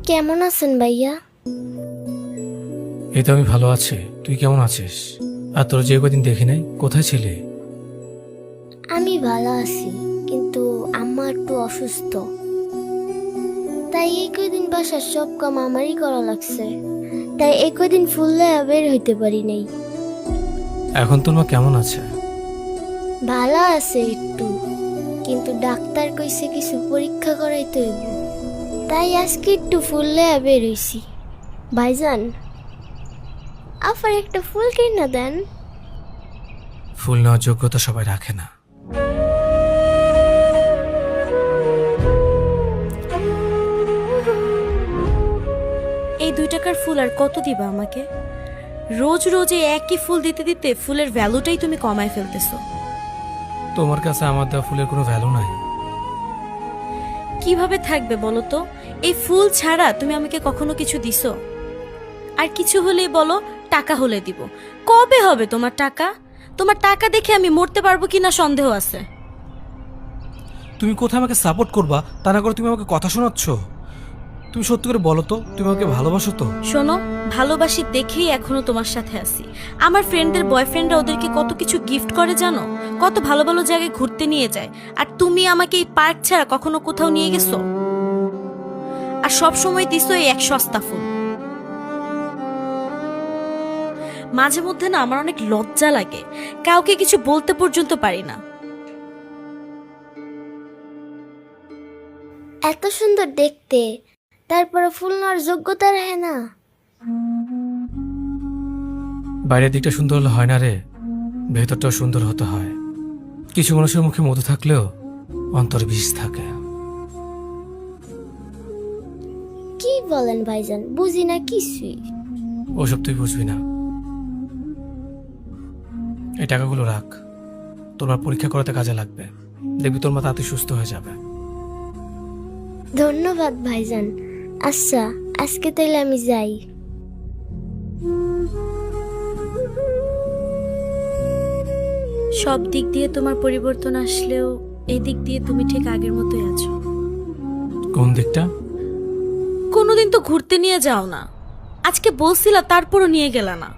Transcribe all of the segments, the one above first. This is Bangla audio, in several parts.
কেমন আছেন ভাইয়া? এই তো আমি ভালো আছি। তুই কেমন আছিস? আর তোর যে কদিন দেখি নাই, কোথায় ছিলি? আমি ভালো আছি, কিন্তু আম্মা একটু অসুস্থ, তাই এই কদিন বাসার সব কাম আমারই করা লাগছে। তাই এই কদিন ফুললে বের হইতে পারি নাই। এখন তোর মা কেমন আছে? ভালো আছে একটু, কিন্তু ডাক্তার কইছে কিছু পরীক্ষা করাইতে হইব, তাই আজকে একটু ফুললে বের হইছি। ভাইজান, আফার একটা ফুল কিনা দেন। ফুল নেওয়ার যোগ্যতা সবাই রাখে না। এই 2 টাকার ফুল আর কত দিবা আমাকে? রোজ রোজ এই একই ফুল দিতে দিতে ফুলের ভ্যালুটাই তুমি কমায় ফেলতেছো। তোমার কাছে আমার দেওয়া ফুলের কোনো ভ্যালু নাই। কিভাবে থাকবে বলো তো? এই ফুল ছাড়া তুমি আমাকে কখনো কিছু দিছো? আর কিছু হলেই বলো টাকা হলে দিব। কবে হবে তোমার টাকা? তোমার টাকা দেখে আমি মরতে পারবো কিনা সন্দেহ আছে। তুমি কোথায় আমাকে সাপোর্ট করবা, তা না করে তুমি আমাকে কথা শোনাচ্ছ। তুমি সত্যি করে বলো তো, তুমি আমাকে ভালোবাসো তো? শোনো, ভালোবাসি দেখেই এখনো তোমার সাথে আছি। আমার ফ্রেন্ডদের বয়ফ্রেন্ডরা ওদেরকে কত কিছু গিফট করে জানো, কত ভালো ভালো জায়গায় ঘুরতে নিয়ে যায়। আর তুমি আমাকে এই পার্ক ছাড়া কখনো কোথাও নিয়ে গেছো? আর সব সময় দিছো এই এক সস্তা ফুল। মাঝে মধ্যে না আমার অনেক লজ্জা লাগে, কাউকে কিছু বলতে পর্যন্ত পারি না। এত সুন্দর দেখতে, তারপরে ফুল নেওয়ার যোগ্যতা রাখে না। বাইরের দিকটা সুন্দর হলে হয় না রে, ভেতরটাও সুন্দর হতে হয়। কিছু মানুষের মুখে মধু থাকলেও অন্তর বিষ থাকে। কি বলেন ভাইজান, বুঝি না কিছুই। ওসব তুই বুঝবি না। এই টাকাগুলো রাখ, তোমার পরীক্ষা করাতে কাজে লাগবে। দেখবি তোর মা তাতে সুস্থ হয়ে যাবে। ধন্যবাদ ভাইজান। আচ্ছা, আজকে তাইলে আমি যাই। সব দিক দিয়ে তোমার পরিবর্তন আসলেও এই দিক দিয়ে তুমি ঠিক আগের মতোই আছো। কোন দিকটা? কোনোদিন তো ঘুরতে নিয়ে যাও না, আজকে বলছিলা তারপরও নিয়ে গেলা না।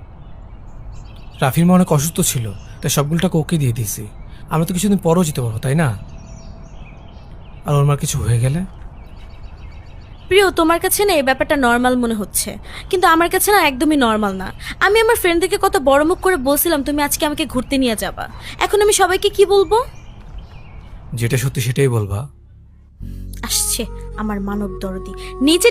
রাফির মা অনেক অসুস্থ ছিল, তাই সবগুলো টাকা ওকে দিয়ে দিয়েছি। আমরা তো কিছুদিন পরও যেতে পারবো, তাই না? আর ওর মার কিছু হয়ে গেলে? প্রিয়, তোমার কাছে না এই ব্যাপারটা নর্মাল মনে হচ্ছে, কিন্তু আমার কাছে না একদমই নর্মাল না। আমি আমার ফ্রেন্ডদেরকে কত বড় মুখ করে বলছিলাম তুমি আজকে আমাকে ঘুরতে নিয়ে যাবা। এখন আমি সবাইকে কি বলবো? যেটা সত্যি সেটাই বলবা। আসছে আমার মানব দরদি নিজে